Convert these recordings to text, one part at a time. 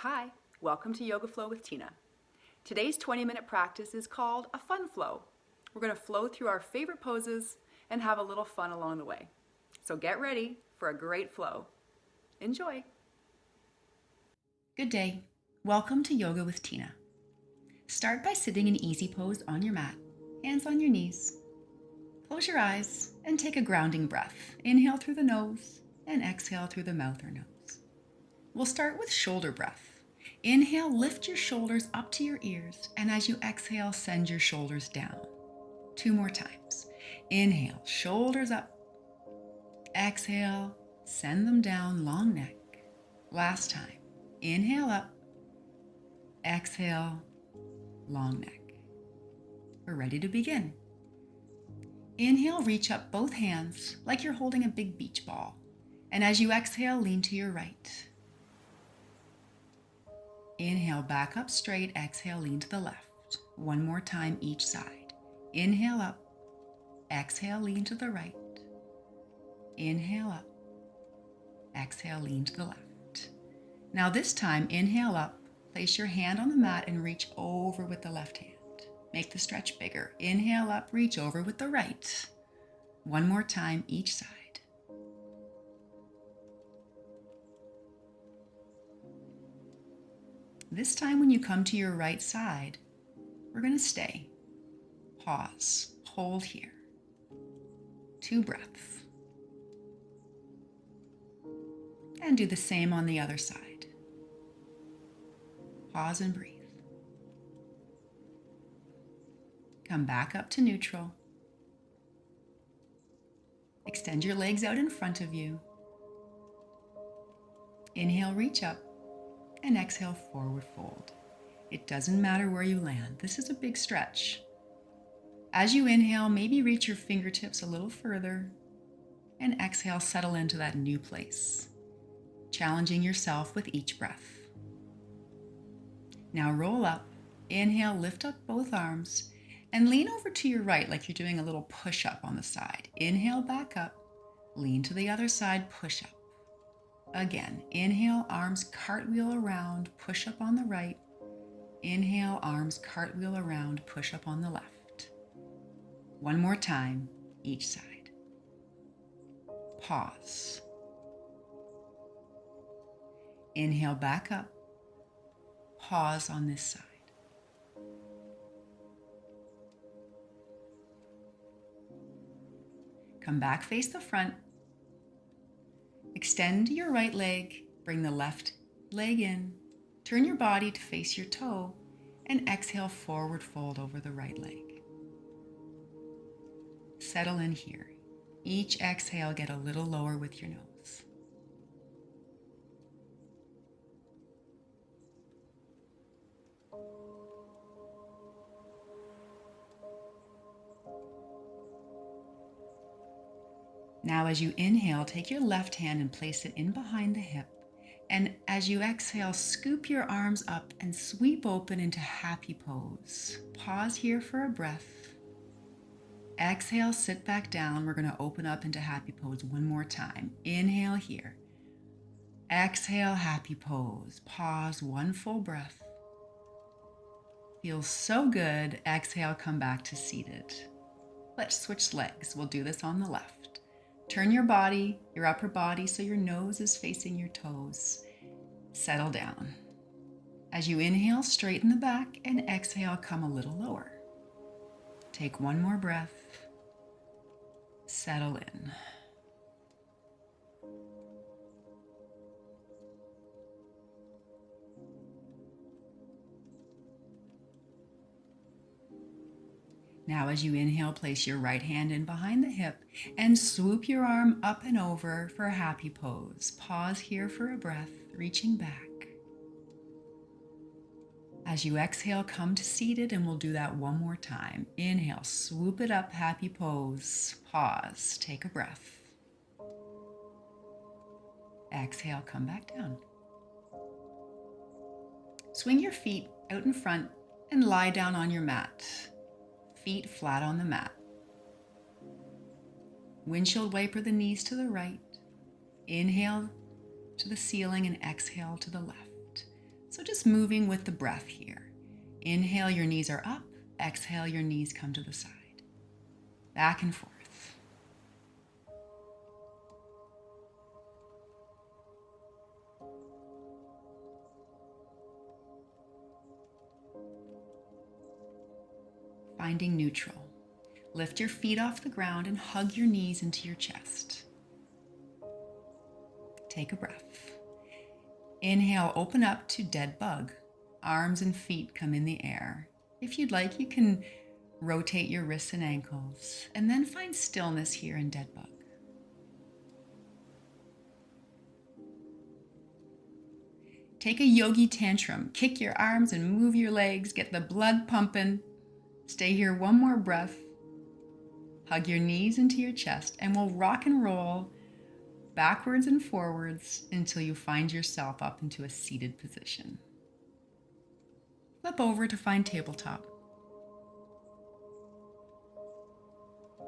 Hi, welcome to Yoga Flow with Tina. Today's 20-minute practice is called a fun flow. We're going to flow through our favorite poses and have a little fun along the way. So get ready for a great flow. Enjoy. Good day. Welcome to Yoga with Tina. Start by sitting in easy pose on your mat, hands on your knees. Close your eyes and take a grounding breath. Inhale through the nose and exhale through the mouth or nose. We'll start with shoulder breath. Inhale, lift your shoulders up to your ears, and as you exhale, send your shoulders down. 2 more times. Inhale, shoulders up. Exhale, send them down, long neck. Last time. Inhale up. Exhale, long neck. We're ready to begin. Inhale, reach up both hands like you're holding a big beach ball. And as you exhale, lean to your right. Inhale, back up straight. Exhale, lean to the left. 1 more time each side. Inhale up. Exhale, lean to the right. Inhale up. Exhale, lean to the left. Now this time, inhale up. Place your hand on the mat and reach over with the left hand. Make the stretch bigger. Inhale up, reach over with the right. 1 more time each side. This time when you come to your right side, we're going to stay. Pause. Hold here. 2 breaths. And do the same on the other side. Pause and breathe. Come back up to neutral. Extend your legs out in front of you. Inhale, reach up. And exhale, forward fold. It doesn't matter where you land. This is a big stretch. As you inhale, maybe reach your fingertips a little further. And exhale, settle into that new place, challenging yourself with each breath. Now roll up. Inhale, lift up both arms and lean over to your right like you're doing a little push-up on the side. Inhale, back up. Lean to the other side, push up. Again, inhale, arms cartwheel around, push up on the right. Inhale, arms cartwheel around, push up on the left. 1 more time, each side. Pause. Inhale, back up. Pause on this side. Come back, face the front. Extend your right leg, bring the left leg in, turn your body to face your toe, and exhale, forward fold over the right leg. Settle in here. Each exhale, get a little lower with your nose. Now as you inhale, take your left hand and place it in behind the hip. And as you exhale, scoop your arms up and sweep open into happy pose. Pause here for a breath. Exhale, sit back down. We're going to open up into happy pose 1 more time. Inhale here. Exhale, happy pose. Pause, 1 full breath. Feels so good. Exhale, come back to seated. Let's switch legs. We'll do this on the left. Turn your body, your upper body, so your nose is facing your toes. Settle down. As you inhale, straighten the back, and exhale, come a little lower. Take 1 more breath. Settle in. Now as you inhale, place your right hand in behind the hip and swoop your arm up and over for a happy pose. Pause here for a breath, reaching back. As you exhale, come to seated, and we'll do that 1 more time. Inhale, swoop it up, happy pose. Pause, take a breath. Exhale, come back down. Swing your feet out in front and lie down on your mat. Feet flat on the mat. Windshield wiper the knees to the right. Inhale to the ceiling and exhale to the left. So just moving with the breath here. Inhale, your knees are up. Exhale, your knees come to the side. Back and forth. Finding neutral. Lift your feet off the ground and hug your knees into your chest. Take a breath. Inhale, open up to dead bug. Arms and feet come in the air. If you'd like, you can rotate your wrists and ankles, and then find stillness here in dead bug. Take a yogi tantrum. Kick your arms and move your legs. Get the blood pumping. Stay here one more breath. Hug your knees into your chest, and we'll rock and roll backwards and forwards until you find yourself up into a seated position. Flip over to find tabletop.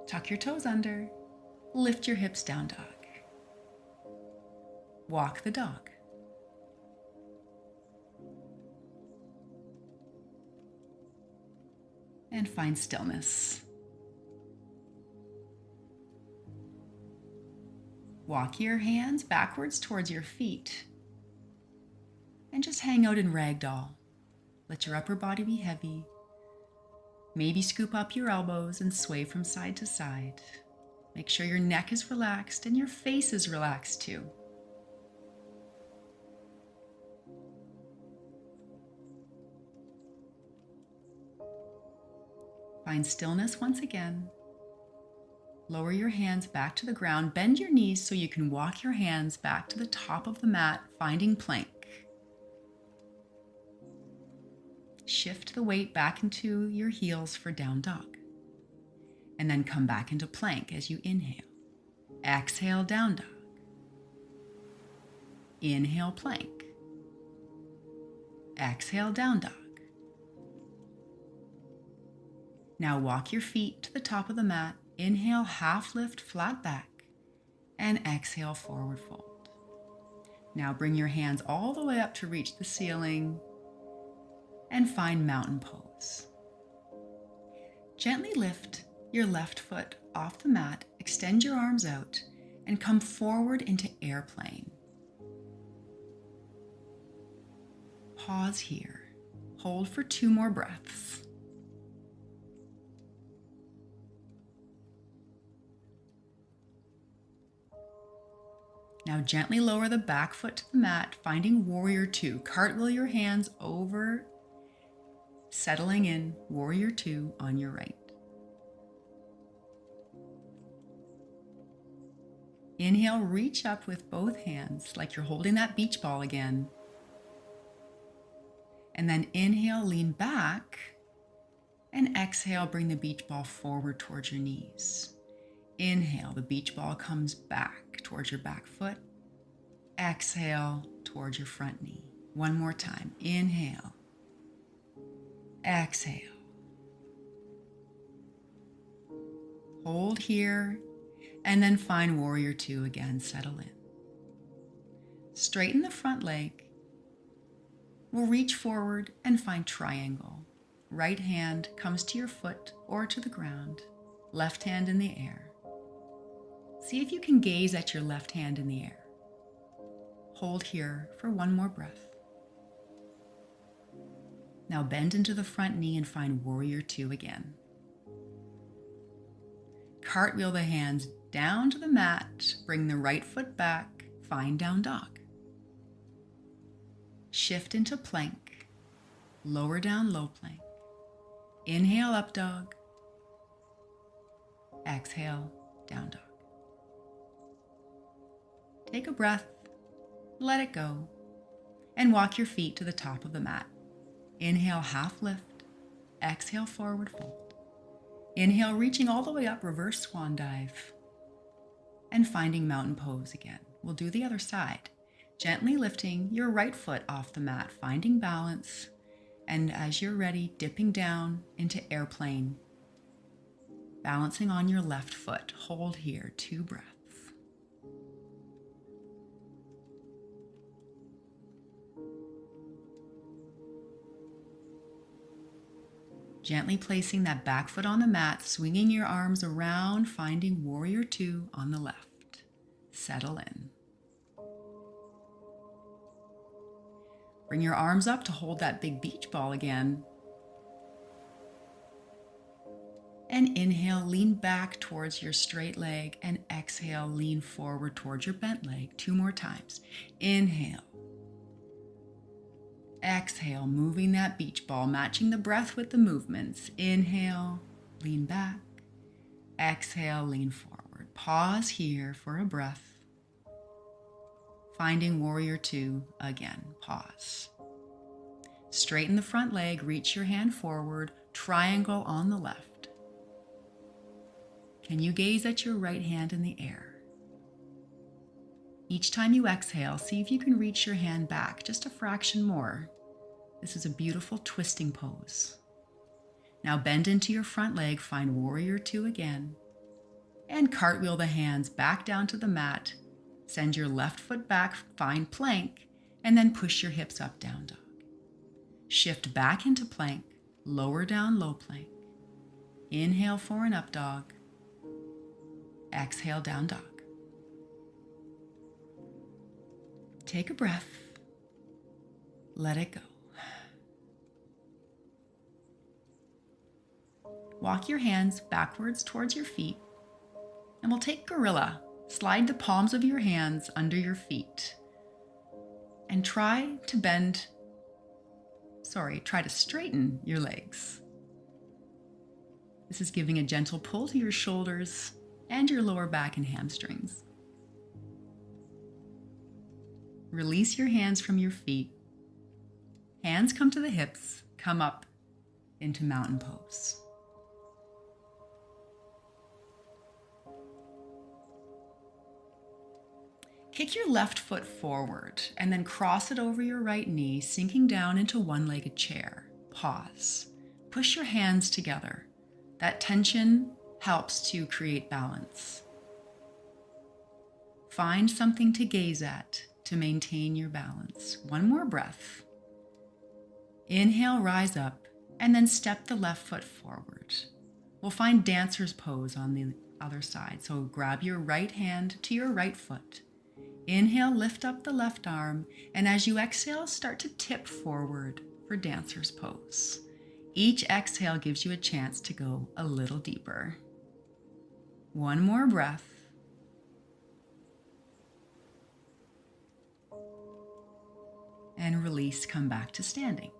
Tuck your toes under. Lift your hips, down dog. Walk the dog. And find stillness. Walk your hands backwards towards your feet and just hang out in ragdoll. Let your upper body be heavy. Maybe scoop up your elbows and sway from side to side. Make sure your neck is relaxed and your face is relaxed too. Find stillness once again. Lower your hands back to the ground. Bend your knees so you can walk your hands back to the top of the mat, finding plank. Shift the weight back into your heels for down dog. And then come back into plank as you inhale. Exhale, down dog. Inhale, plank. Exhale, down dog. Now walk your feet to the top of the mat. Inhale, half lift, flat back. And exhale, forward fold. Now bring your hands all the way up to reach the ceiling and find mountain pose. Gently lift your left foot off the mat, extend your arms out, and come forward into airplane. Pause here. Hold for 2 more breaths. Now gently lower the back foot to the mat, finding warrior 2. Cartwheel your hands over, settling in warrior 2 on your right. Inhale, reach up with both hands like you're holding that beach ball again. And then inhale, lean back, and exhale, bring the beach ball forward towards your knees. Inhale, the beach ball comes back towards your back foot. Exhale, towards your front knee. One more time. Inhale. Exhale. Hold here, and then find warrior 2 again. Settle in. Straighten the front leg. We'll reach forward and find triangle. Right hand comes to your foot or to the ground. Left hand in the air. See if you can gaze at your left hand in the air. Hold here for 1 more breath. Now bend into the front knee and find warrior 2 again. Cartwheel the hands down to the mat. Bring the right foot back. Find down dog. Shift into plank. Lower down low plank. Inhale, up dog. Exhale, down dog. Take a breath, let it go, and walk your feet to the top of the mat. Inhale, half lift. Exhale, forward fold. Inhale, reaching all the way up, reverse swan dive. And finding mountain pose again. We'll do the other side. Gently lifting your right foot off the mat, finding balance. And as you're ready, dipping down into airplane. Balancing on your left foot. Hold here, 2 breaths. Gently placing that back foot on the mat, swinging your arms around, finding Warrior Two on the left. Settle in. Bring your arms up to hold that big beach ball again. And inhale, lean back towards your straight leg, and exhale, lean forward towards your bent leg. 2 more times. Inhale. Exhale, moving that beach ball, matching the breath with the movements. Inhale, lean back. Exhale, lean forward. Pause here for a breath. Finding Warrior Two again. Pause. Straighten the front leg, reach your hand forward, triangle on the left. Can you gaze at your right hand in the air? Each time you exhale, see if you can reach your hand back just a fraction more. This is a beautiful twisting pose. Now bend into your front leg, find Warrior Two again, and cartwheel the hands back down to the mat. Send your left foot back, find plank, and then push your hips up, down dog. Shift back into plank, lower down, low plank. Inhale for an up dog. Exhale, down dog. Take a breath. Let it go. Walk your hands backwards towards your feet, and we'll take Gorilla. Slide the palms of your hands under your feet and try to straighten your legs. This is giving a gentle pull to your shoulders and your lower back and hamstrings. Release your hands from your feet. Hands come to the hips, come up into mountain pose. Kick your left foot forward and then cross it over your right knee, sinking down into one-legged chair. Pause. Push your hands together. That tension helps to create balance. Find something to gaze at to maintain your balance. 1 more breath. Inhale, rise up, and then step the left foot forward. We'll find dancer's pose on the other side. So grab your right hand to your right foot. Inhale, lift up the left arm, and as you exhale, start to tip forward for dancer's pose. Each exhale gives you a chance to go a little deeper. 1 more breath. And release, come back to standing.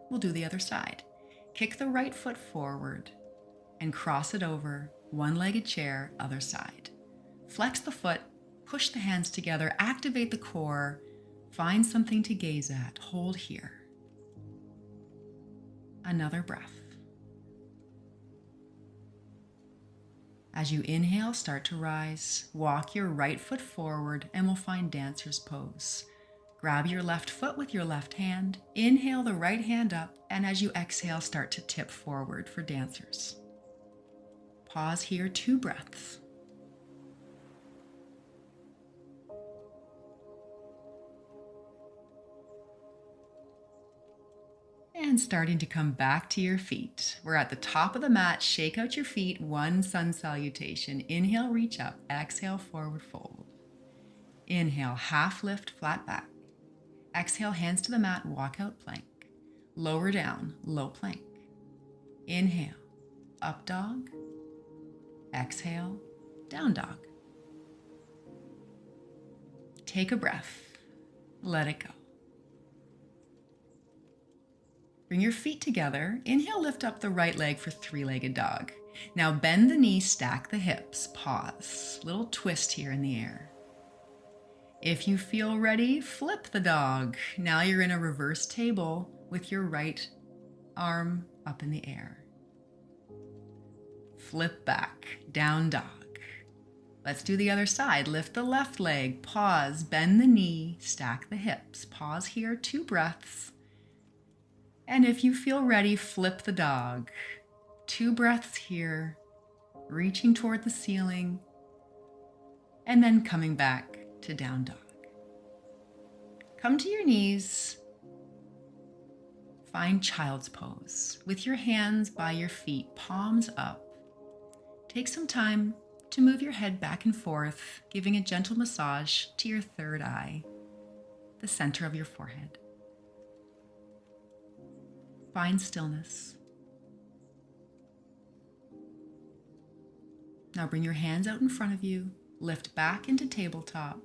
We'll do the other side. Kick the right foot forward and cross it over, one-legged chair, other side. Flex the foot, push the hands together, activate the core, find something to gaze at, hold here. Another breath. As you inhale, start to rise. Walk your right foot forward and we'll find dancer's pose. Grab your left foot with your left hand. Inhale the right hand up, and as you exhale, start to tip forward for dancers. Pause here, 2 breaths. And starting to come back to your feet. We're at the top of the mat. Shake out your feet. 1 sun salutation. Inhale, reach up. Exhale, forward fold. Inhale, half lift, flat back. Exhale, hands to the mat, walk out plank. Lower down, low plank. Inhale, up dog. Exhale, down dog. Take a breath. Let it go. Bring your feet together. Inhale, lift up the right leg for 3-legged dog. Now bend the knee, stack the hips. Pause. Little twist here in the air. If you feel ready, flip the dog. Now you're in a reverse table with your right arm up in the air. Flip back, down dog. Let's do the other side. Lift the left leg, pause, bend the knee, stack the hips. Pause here, 2 breaths. And if you feel ready, flip the dog. 2 breaths here, reaching toward the ceiling, and then coming back to down dog. Come to your knees. Find child's pose with your hands by your feet, palms up. Take some time to move your head back and forth, giving a gentle massage to your third eye, the center of your forehead. Find stillness. Now bring your hands out in front of you, lift back into tabletop.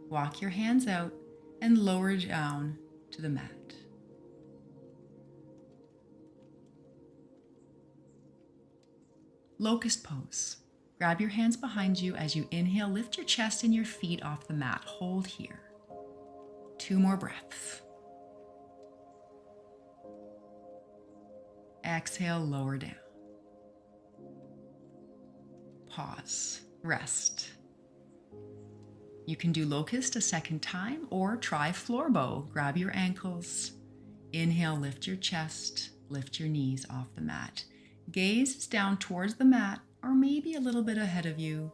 Walk your hands out and lower down to the mat. Locust Pose. Grab your hands behind you as you inhale, lift your chest and your feet off the mat. Hold here. 2 more breaths. Exhale, lower down. Pause, rest. You can do locust a second time or try floor bow. Grab your ankles. Inhale, lift your chest, lift your knees off the mat. Gaze down towards the mat or maybe a little bit ahead of you.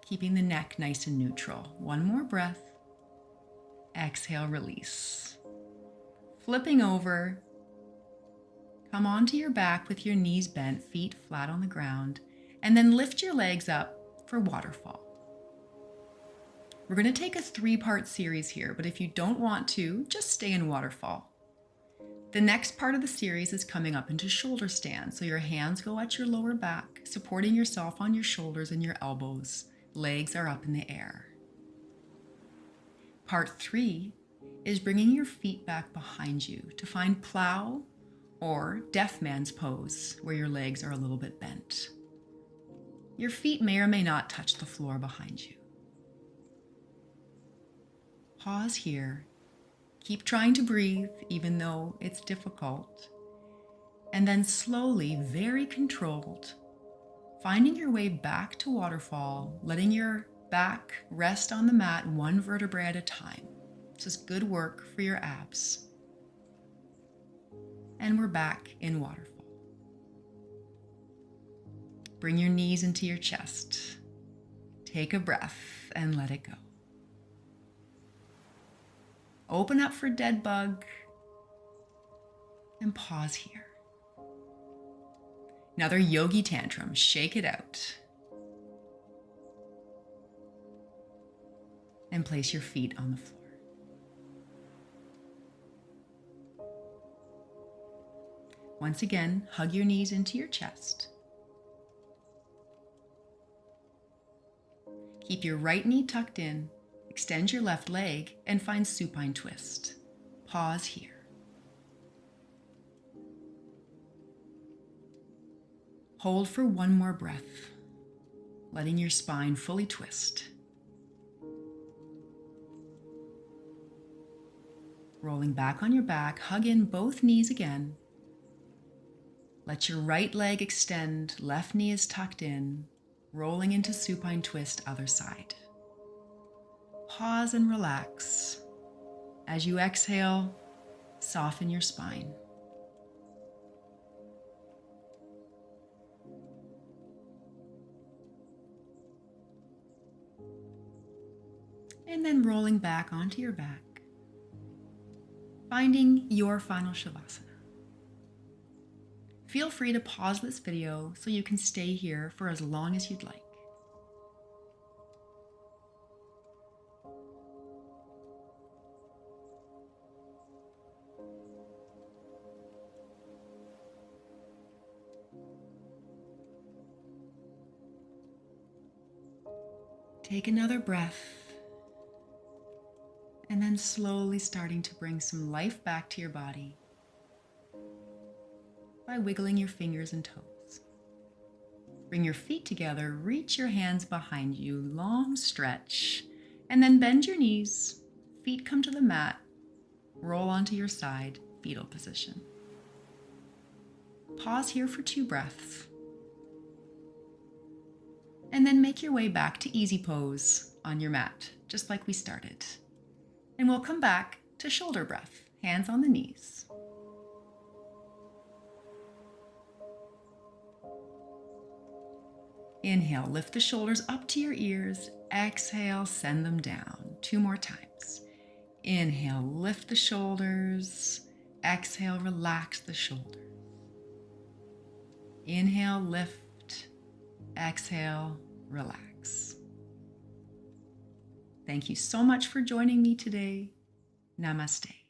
Keeping the neck nice and neutral. 1 more breath. Exhale, release. Flipping over. Come onto your back with your knees bent, feet flat on the ground, and then lift your legs up for waterfall. We're going to take a 3-part series here, but if you don't want to, just stay in waterfall. The next part of the series is coming up into shoulder stand, so your hands go at your lower back, supporting yourself on your shoulders and your elbows. Legs are up in the air. Part 3 is bringing your feet back behind you to find plow or deaf man's pose, where your legs are a little bit bent. Your feet may or may not touch the floor behind you. Pause here. Keep trying to breathe, even though it's difficult. And then slowly, very controlled, finding your way back to waterfall, letting your back rest on the mat 1 vertebrae at a time. This is good work for your abs. And we're back in waterfall. Bring your knees into your chest. Take a breath and let it go. Open up for dead bug and pause here. Another yogi tantrum, shake it out. And place your feet on the floor. Once again, hug your knees into your chest. Keep your right knee tucked in, extend your left leg, and find supine twist. Pause here. Hold for 1 more breath, letting your spine fully twist. Rolling back on your back, hug in both knees again. Let your right leg extend, left knee is tucked in, rolling into supine twist, other side. Pause and relax. As you exhale, soften your spine. And then rolling back onto your back, finding your final Shavasana. Feel free to pause this video so you can stay here for as long as you'd like. Take another breath, and then slowly starting to bring some life back to your body by wiggling your fingers and toes. Bring your feet together, reach your hands behind you, long stretch, and then bend your knees, feet come to the mat, roll onto your side, fetal position. Pause here for 2 breaths. And then make your way back to easy pose on your mat, just like we started. And we'll come back to shoulder breath, hands on the knees. Inhale, lift the shoulders up to your ears. Exhale, send them down. 2 more times. Inhale, lift the shoulders. Exhale, relax the shoulders. Inhale, lift. Exhale, relax. Thank you so much for joining me today. Namaste.